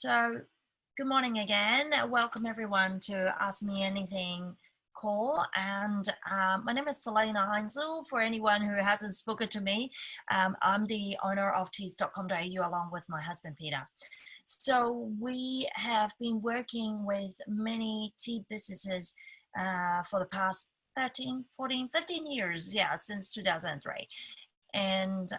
So, good morning again. Welcome everyone to Ask Me Anything call. And my name is Selena Heinzel. For anyone who hasn't spoken to me, I'm the owner of teas.com.au along with my husband Peter. So, we have been working with many tea businesses for the past 13, 14, 15 years, since 2003. And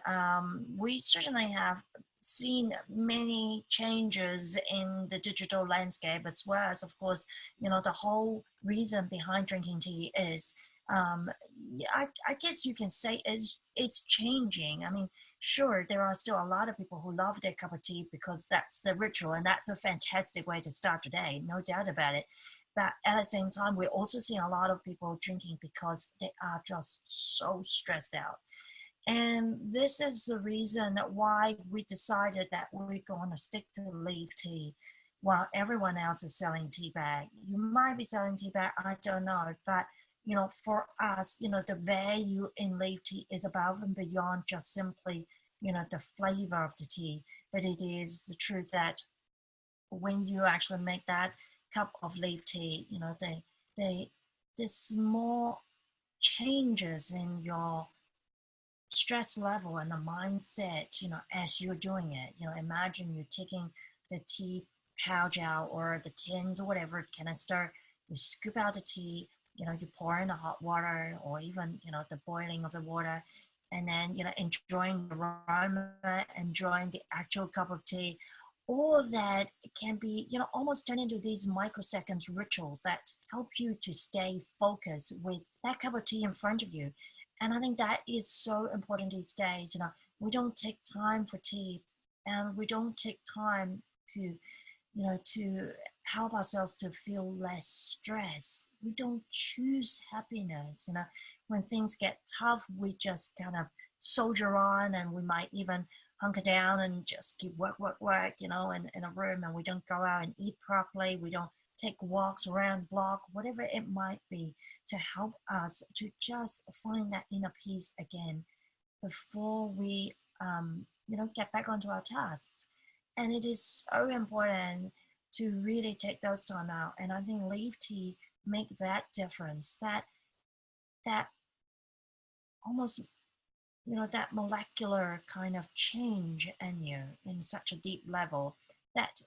we certainly have seen many changes in the digital landscape, as well as, of course, the whole reason behind drinking tea is, I guess you can say it's changing. I mean, sure, there are still a lot of people who love their cup of tea because that's the ritual, and that's a fantastic way to start the day, no doubt about it. But at the same time, we're also seeing a lot of people drinking because they are just so stressed out. And this is the reason why we decided that we're going to stick to leaf tea while everyone else is selling tea bag. You might be selling tea bag, I don't know. But, for us, the value in leaf tea is above and beyond just simply, the flavor of the tea. But it is the truth that when you actually make that cup of leaf tea, they, the small changes in your stress level and the mindset, as you're doing it. Imagine you're taking the tea pouch out or the tins or whatever canister, you scoop out the tea, you pour in the hot water or even, the boiling of the water, and then, enjoying the aroma, enjoying the actual cup of tea. All of that can be, almost turn into these microseconds rituals that help you to stay focused with that cup of tea in front of you. And I think that is so important these days. We don't take time for tea, and we don't take time to help ourselves to feel less stress. We don't choose happiness. When things get tough, we just kind of soldier on, and we might even hunker down and just keep work, in a room, and we don't go out and eat properly. We don't take walks around the block, whatever it might be, to help us to just find that inner peace again before we, get back onto our tasks. And it is so important to really take those time out. And I think leaf tea make that difference. That almost, that molecular kind of change in you in such a deep level that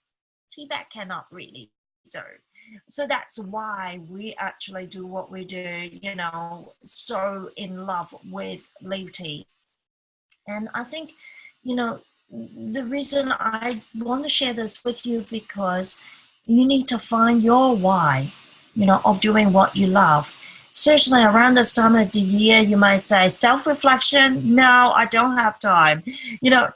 tea bag cannot really do. So that's why we actually do what we do, so in love with leaf tea. And I think, the reason I want to share this with you because you need to find your why, of doing what you love. Certainly around this time of the year, you might say self-reflection. No, I don't have time.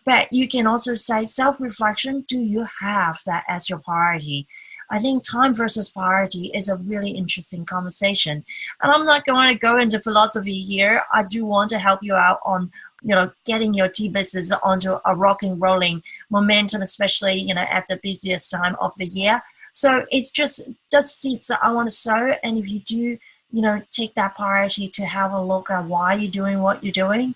But you can also say self-reflection. Do you have that as your priority? I think time versus priority is a really interesting conversation. And I'm not going to go into philosophy here. I do want to help you out on, getting your tea business onto a rocking, rolling momentum, especially, at the busiest time of the year. So it's just those seeds that I want to sow. And if you do, take that priority to have a look at why you're doing what you're doing,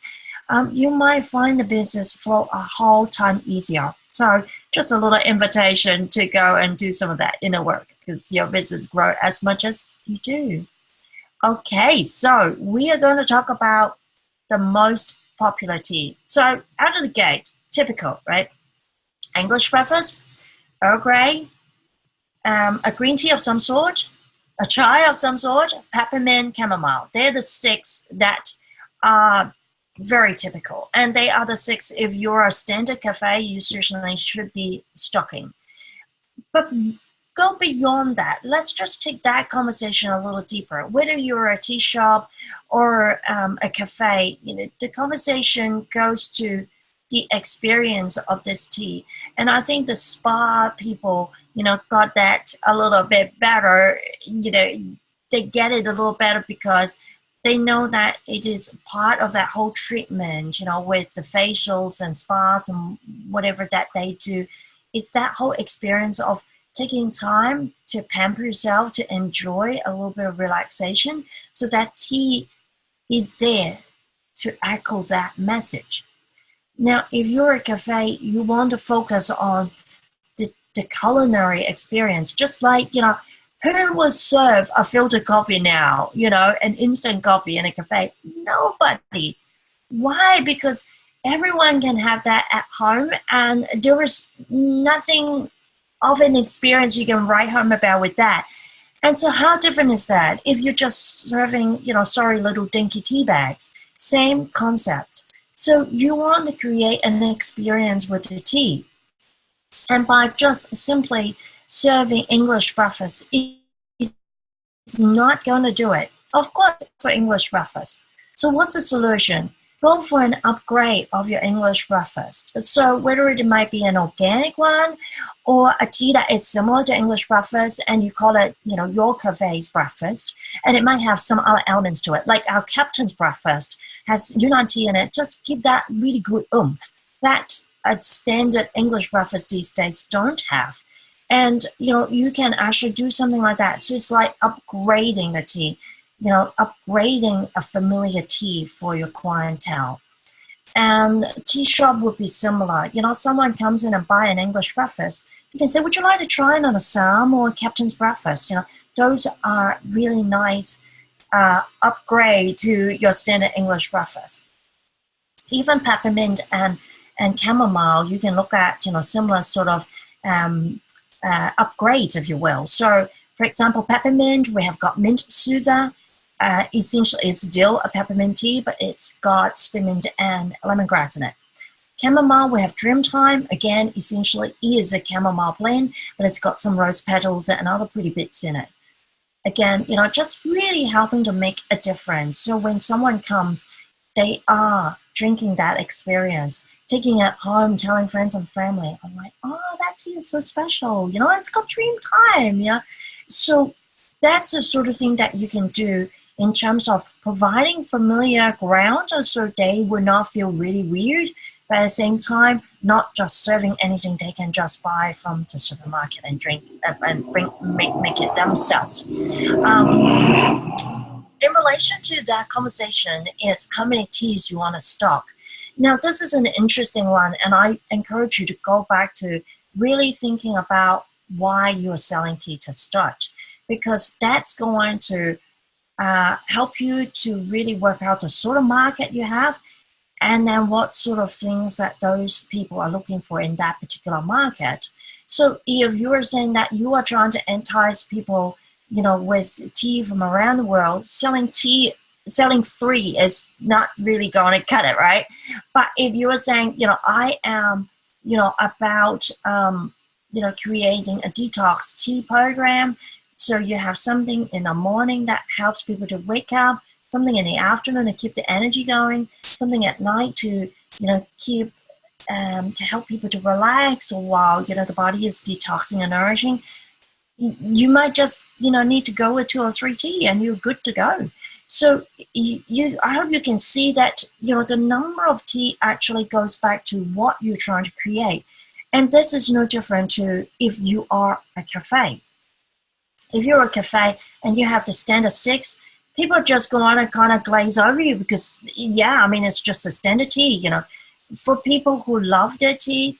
you might find the business flow a whole ton easier. So just a little invitation to go and do some of that inner work because your business grow as much as you do. Okay, so we are going to talk about the most popular tea. So out of the gate, typical, right? English breakfast, Earl Grey, a green tea of some sort, a chai of some sort, peppermint, chamomile. They're the six that are very typical. And they are the six, if you're a standard cafe, you certainly should be stocking. But go beyond that. Let's just take that conversation a little deeper. Whether you're a tea shop or a cafe, the conversation goes to the experience of this tea. And I think the spa people, got that a little bit better. They get it a little better because they know that it is part of that whole treatment, with the facials and spas and whatever that they do. It's that whole experience of taking time to pamper yourself, to enjoy a little bit of relaxation. So that tea is there to echo that message. Now, if you're a cafe, you want to focus on the culinary experience. Just like, who will serve a filtered coffee now, an instant coffee in a cafe? Nobody. Why? Because everyone can have that at home, and there is nothing of an experience you can write home about with that. And so how different is that if you're just serving, sorry, little dinky tea bags? Same concept. So you want to create an experience with the tea. And by just simply serving English breakfast, it's not going to do it. Of course, it's for English breakfast. So what's the solution? Go for an upgrade of your English breakfast. So whether it might be an organic one or a tea that is similar to English breakfast and you call it, your cafe's breakfast, and it might have some other elements to it, like our captain's breakfast has Yunnan tea in it. Just give that really good oomph that a standard English breakfast these days don't have. And, you can actually do something like that. So it's like upgrading the tea. Upgrading a familiar tea for your clientele. And tea shop would be similar. Someone comes in and buy an English breakfast. You can say, would you like to try it on a Assam or a captain's breakfast? Those are really nice upgrade to your standard English breakfast. Even peppermint and chamomile, you can look at, similar sort of upgrades, if you will. So, for example, peppermint, we have got mint soother. Essentially, it's still a peppermint tea, but it's got spearmint and lemongrass in it. Chamomile, we have Dreamtime. Again, essentially is a chamomile blend, but it's got some rose petals and other pretty bits in it. Again, just really helping to make a difference. So when someone comes, they are drinking that experience, taking it home, telling friends and family. I'm like, oh, that tea is so special. It's got Dreamtime. So that's the sort of thing that you can do in terms of providing familiar ground so they will not feel really weird, but at the same time, not just serving anything they can just buy from the supermarket and drink and make it themselves. In relation to that conversation is how many teas you want to stock. Now, this is an interesting one, and I encourage you to go back to really thinking about why you're selling tea to start, because that's going to help you to really work out the sort of market you have and then what sort of things that those people are looking for in that particular market. So if you are saying that you are trying to entice people, with tea from around the world, selling 3 is not really going to cut it, right? But if you are saying, I am, about, creating a detox tea program, so you have something in the morning that helps people to wake up, something in the afternoon to keep the energy going, something at night to, keep, to help people to relax while, the body is detoxing and nourishing. You might just, need to go with 2 or 3 tea and you're good to go. So I hope you can see that, the number of tea actually goes back to what you're trying to create. And this is no different to if you are a cafe. If you're a cafe and you have the standard 6, people are just going to kind of glaze over you because, it's just a standard tea, For people who love their tea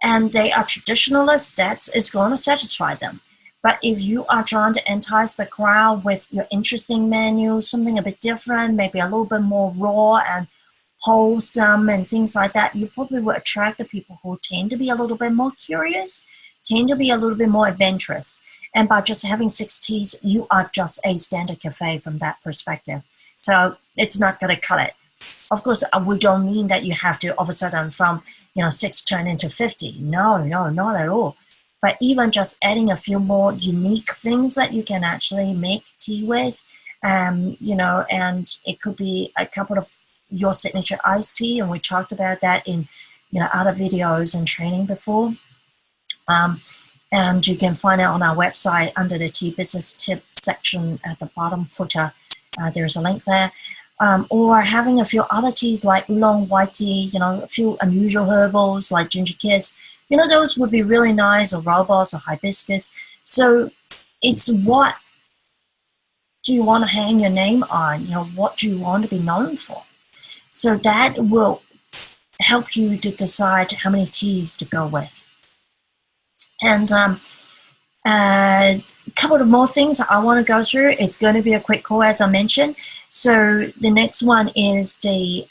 and they are traditionalists, it's going to satisfy them. But if you are trying to entice the crowd with your interesting menu, something a bit different, maybe a little bit more raw and wholesome and things like that, you probably will attract the people who tend to be a little bit more curious, tend to be a little bit more adventurous. And by just having 6 teas, you are just a standard cafe from that perspective. So it's not going to cut it. Of course, we don't mean that you have to all of a sudden from 6 turn into 50. No, not at all. But even just adding a few more unique things that you can actually make tea with, and it could be a couple of your signature iced tea, and we talked about that in other videos and training before. And you can find it on our website under the tea business tip section at the bottom footer. There's a link there. Or having a few other teas like oolong white tea, a few unusual herbals like ginger kiss. Those would be really nice, or rooibos or hibiscus. So it's what do you want to hang your name on? What do you want to be known for? So that will help you to decide how many teas to go with. And a couple of more things I want to go through. It's going to be a quick call, as I mentioned. So the next one is the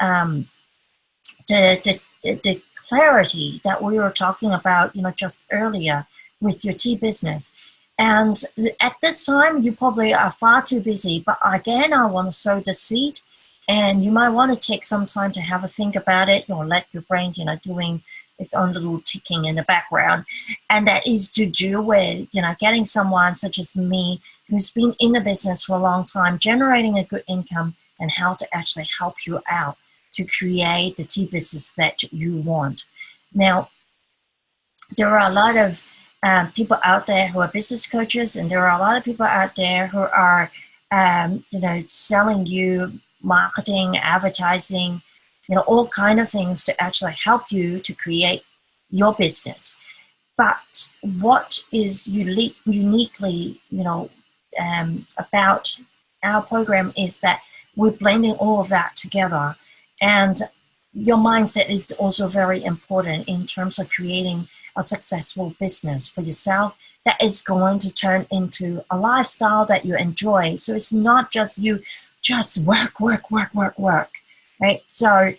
clarity that we were talking about, just earlier with your tea business. And at this time, you probably are far too busy. But again, I want to sow the seed, and you might want to take some time to have a think about it, or let your brain, doing its own little ticking in the background. And that is to do with, getting someone such as me who's been in the business for a long time, generating a good income, and how to actually help you out to create the tea business that you want. Now, there are a lot of people out there who are business coaches, and there are a lot of people out there who are, selling you marketing, advertising, all kind of things to actually help you to create your business. But what is uniquely, about our program is that we're blending all of that together. And your mindset is also very important in terms of creating a successful business for yourself that is going to turn into a lifestyle that you enjoy. So it's not just you just work, right? So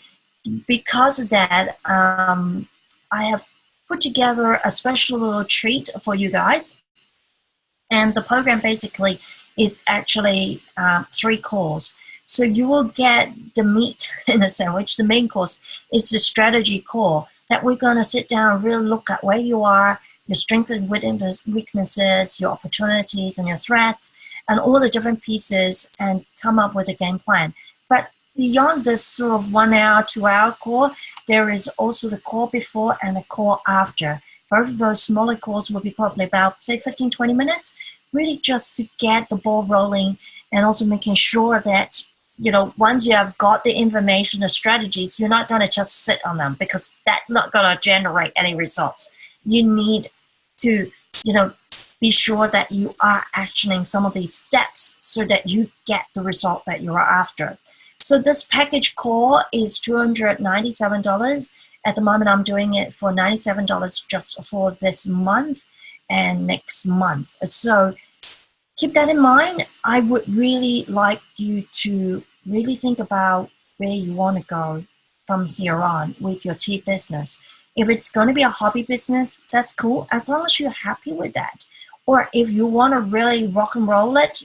because of that, I have put together a special little treat for you guys. And the program basically is actually 3 calls. So you will get the meat in the sandwich. The main course is the strategy call that we're going to sit down and really look at where you are, your strengths and weaknesses, your opportunities and your threats, and all the different pieces, and come up with a game plan. But beyond this sort of 1 hour, 2 hour call, there is also the call before and the call after. Both of those smaller calls will be probably about, say, 15, 20 minutes, really just to get the ball rolling, and also making sure that, once you have got the information, the strategies, you're not going to just sit on them, because that's not going to generate any results. You need to, be sure that you are actioning some of these steps so that you get the result that you are after. So this package call is $297. At the moment, I'm doing it for $97 just for this month and next month. So keep that in mind. I would really like you to really think about where you want to go from here on with your tea business. If it's going to be a hobby business, that's cool, as long as you're happy with that. Or if you want to really rock and roll it,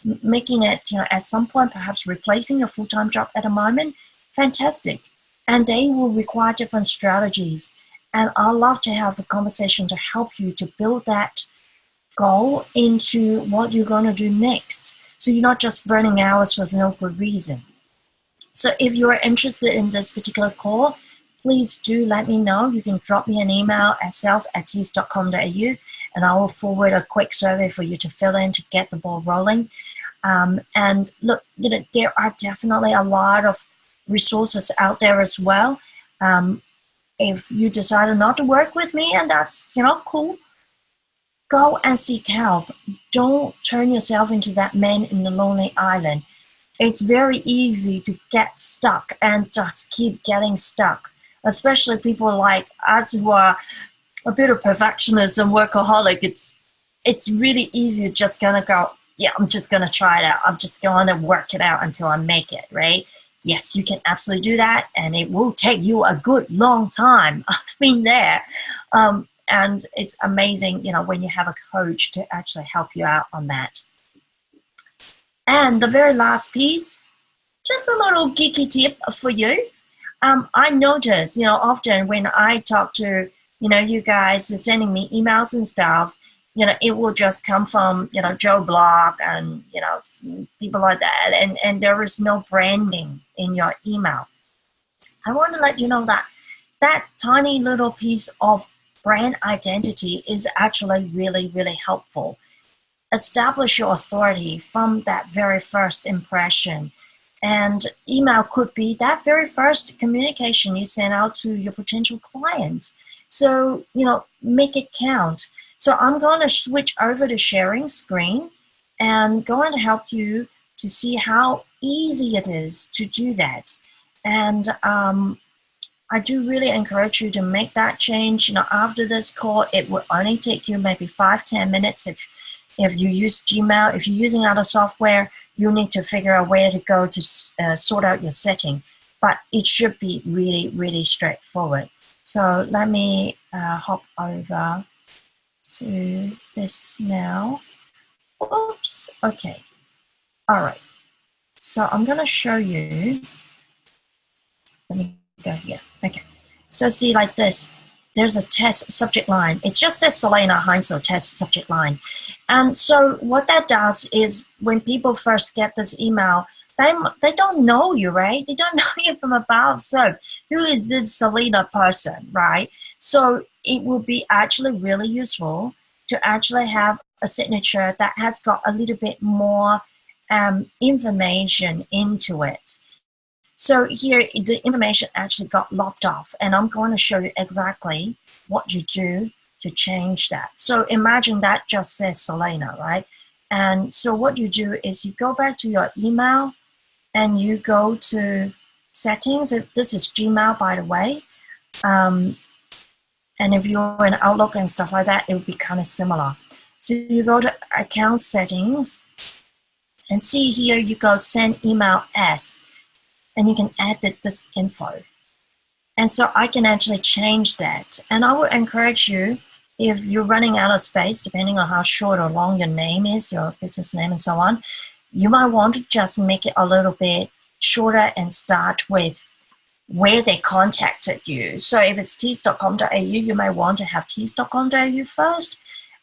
making it, at some point perhaps replacing your full-time job at the moment, fantastic. And they will require different strategies. And I'd love to have a conversation to help you to build that goal into what you're going to do next. So you're not just burning hours for no good reason. So if you're interested in this particular call, please do let me know. You can drop me an email at sales@teas.com.au, and I will forward a quick survey for you to fill in to get the ball rolling. And look, there are definitely a lot of resources out there as well. If you decided not to work with me, and that's, cool, go and seek help. Don't turn yourself into that man in the lonely island. It's very easy to get stuck and just keep getting stuck, especially people like us who are a bit of perfectionists and workaholic. It's really easy to just gonna go, yeah, I'm just gonna try it out. I'm just gonna work it out until I make it, right? Yes, you can absolutely do that, and it will take you a good long time. I've been there. And it's amazing, when you have a coach to actually help you out on that. And the very last piece, just a little geeky tip for you. I notice, often when I talk to, you guys sending me emails and stuff, it will just come from, Joe Blog and, people like that. And there is no branding in your email. I want to let you know that that tiny little piece of brand identity is actually really, really helpful. Establish your authority from that very first impression. And email could be that very first communication you send out to your potential client. So, make it count. So I'm going to switch over to sharing screen and going to help you to see how easy it is to do that. And I do really encourage you to make that change. After this call, it will only take you maybe 5-10 minutes. If you use Gmail, if you're using other software, you need to figure out where to go to sort out your setting. But it should be really, really straightforward. So let me hop over to this now. Oops, okay. All right. So I'm going to show you. Let me go here. Okay. So see like this. There's a test subject line. It just says Selena Heinzel test subject line. And so what that does is when people first get this email, they don't know you, right? They don't know you from above. So who is this Selena person, right? So it will be actually really useful to actually have a signature that has got a little bit more information into it. So here, the information actually got lopped off, and I'm going to show you exactly what you do to change that. So imagine that just says Selena, right? And so what you do is you go back to your email, and you go to settings. This is Gmail, by the way. And if you're in Outlook and stuff like that, it would be kind of similar. So you go to account settings, and see here you go send email as, and you can edit this info. And so I can actually change that. And I would encourage you, if you're running out of space, depending on how short or long your name is, your business name and so on, you might want to just make it a little bit shorter and start with where they contacted you. So if it's tees.com.au, you might want to have tees.com.au first.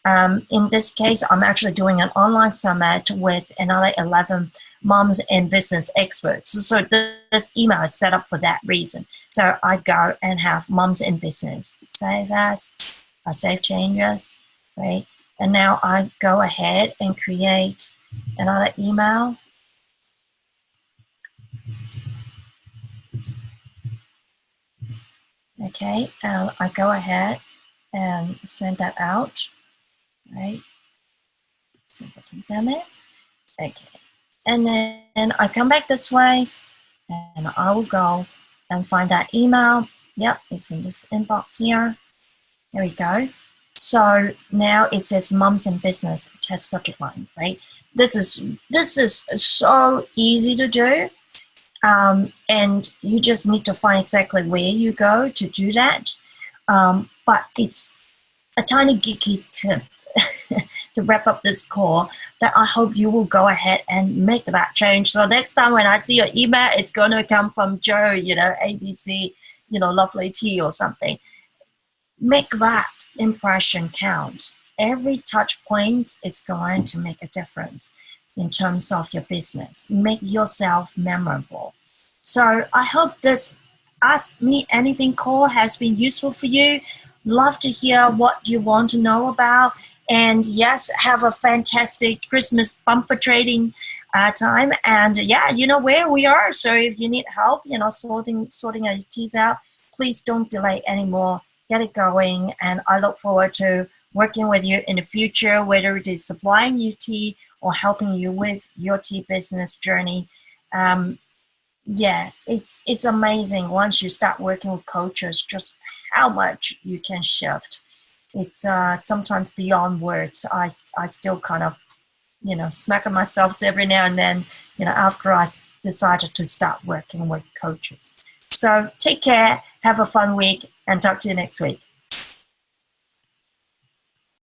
In this case, I'm actually doing an online summit with another 11 moms and business experts. So this email is set up for that reason. So I go and have moms in business. Save as, I save changes, right? And now I go ahead and create another email. Okay, I go ahead and send that out, right? Simple examine. Okay, and then I come back this way, and I will go and find that email. Yep, it's in this inbox here. There we go. So now it says Mums in Business test subject line, right? This is so easy to do. And you just need to find exactly where you go to do that. But it's a tiny geeky tip to wrap up this call that I hope you will go ahead and make that change. So next time when I see your email, it's going to come from Joe, ABC, Lovely Tea or something. Make that impression count. Every touch point, it's going to make a difference in terms of your business. Make yourself memorable. So I hope this Ask Me Anything call has been useful for you. Love to hear what you want to know about. And yes, have a fantastic Christmas bumper trading time. And yeah, you know where we are. So if you need help, sorting your teas out, please don't delay anymore. Get it going. And I look forward to working with you in the future, whether it is supplying you tea or helping you with your tea business journey. Yeah, it's amazing once you start working with coaches, just how much you can shift. It's sometimes beyond words. I still kind of, smack myself every now and then, after I decided to start working with coaches. So take care, have a fun week, and talk to you next week.